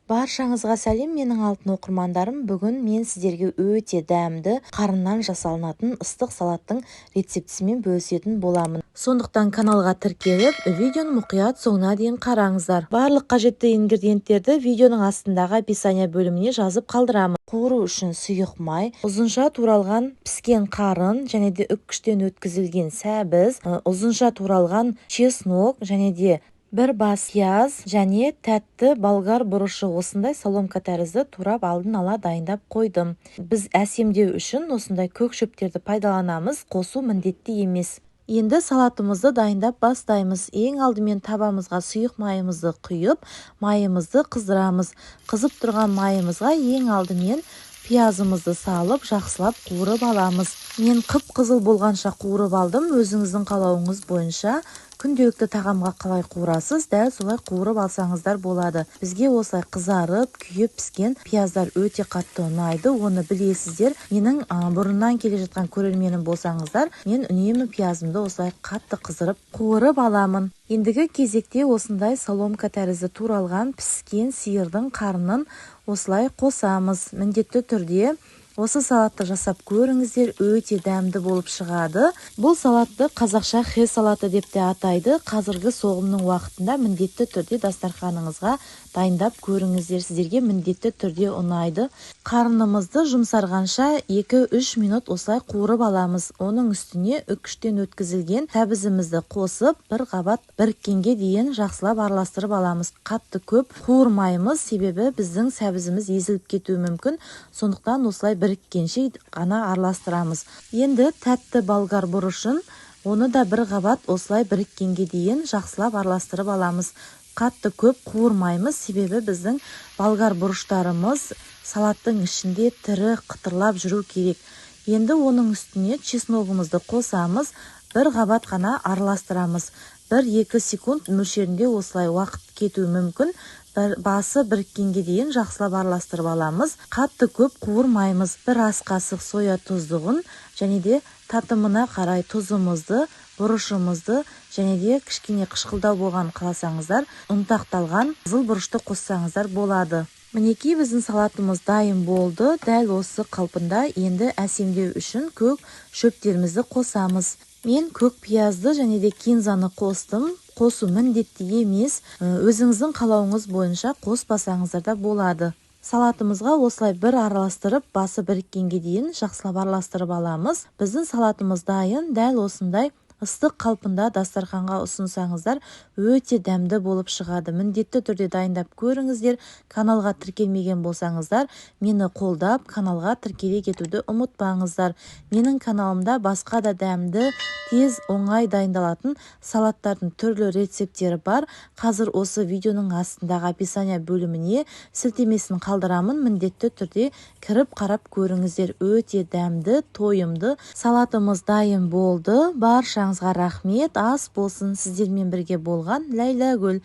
Баршаңызға сәлем, менің алтын оқырмандарым. Бүгін мен сіздерге өте дәмді қарыннан жасалынатын ыстық салаттың рецептісімен бөлісетін боламын. Сондықтан каналға тіркеліп, видеоны мұқият соңына дейін қараңыздар. Барлық қажетті ингредиенттерді видеоның астындағы описание бөліміне жазып қалдырамын. Қуыру үшін сұйық май, ұзынша туралған піскен қарын, және де үккіштен өткізілген сәбіз, ұзынша туралған чеснок, және де бір бас пияз және тәтті болгар бұрышы. Осындай соломка тәрізді турап алдын ала дайындап қойдым. Біз әсемдеу үшін осындай көк шөптерді пайдаланамыз, қосу міндетті емес. Енді салатымызды дайындап бастаймыз. Ең алдымен табамызға сұйық майымызды құйып, майымызды қыздырамыз. Қызып тұрған майымызға ең алдымен пиязымызды салып, жақсылап қуырып аламыз. Мен қып-қызыл болғанша қуырып алдым. Өзіңіздің қалауыңыз бойынша күнделікті тағамға қалай қуырасыз, дәл солай қуырып алсаңыздар болады. Бізге осылай қызарып, күйіп піскен пияздар өте қатты ұнайды. Оны білесіздер. Менің бұрыннан келе жатқан көрерменім болсаңыздар, мен үнемі пиязымды осылай қатты қыздырып қуырып аламын. Ендігі кезекте осындай соломка тәрізді туралған піскен сиырдың қарнын осылай қосамыз. Міндетті түрде осы салатты жасап көріңіздер, өте дәмді болып шығады. Бұл салатты қазақша хэ салаты деп те атайды. Қазіргі соғымның уақытында міндетті түрде дастарханыңызға дайындап көріңіздер. Сіздерге міндетті түрде ұнайды. Қарынымызды жұмсарғанша 2-3 минут осылай қуырып аламыз. Оның үстіне үккіштен өткізілген сәбізімізді қосып, бір қабат біріккенге дейін жақсылап араластырып аламыз. Қатты көп қуырмаймыз, себебі біздің сәбізіміз езіліп кетуі мүмкін. Сондықтан осылай біріккенше ғана араластырамыз. Енді тәтті болгар бұрышын, оны да бір қабат осылай біріккенге дейін жақсылап араластырып аламыз. Қатты көп қуырмаймыз, себебі біздің болгар бұрыштарымыз салаттың ішінде тірі қытырлап жүру керек. Енді оның үстіне чесногымызды қосамыз, бір қабат ғана араластырамыз. 1-2 секунд мөлшерінде осылай уақыт кетуі мүмкін. Басы біріккенге дейін жақсылап араластырып аламыз. Қатты көп қуырмаймыз. Бір ас қасық соя тұздығын және де татымына қарай тұзымызды, бұрышымызды және де кішкене қышқылдау болған қаласаңыздар, ұнтақталған қызыл бұрышты қоссаңыздар болады. Мінекей, біздің салатымыз дайын болды. Дәл осы қалпында енді әсемдеу үшін көк шөптерімізді қосамыз. Мен көк пиязды және де кинзаны қостым. Қосу міндетті емес, өзіңіздің қалауыңыз бойынша қоспасаңыздар да болады. Салатымызға осылай бір араластырып, басы біріккенге дейін жақсылап араластырып аламыз. Біздің салатымыз дайын. Дәл осындай ыстық қалпында дастарханға ұсынсаңыздар, өте дәмді болып шығады. Міндетті түрде дайындап көріңіздер. Каналға тіркелмеген болсаңыздар, мені қолдап, каналға тіркеле кетуді ұмытпаңыздар. Менің каналымда басқа да дәмді, тез, оңай дайындалатын салаттардың түрлі рецептері бар. Қазір осы видеоның астындағы описание бөліміне сілтемесін қалдырамын. Міндетті түрде кіріп қарап көріңіздер. Өте дәмді, тойымды салатымыз дайын болды. Баршаңызға рахмет. Ас болсын. Сіздермен бірге болған Ләйләгүл.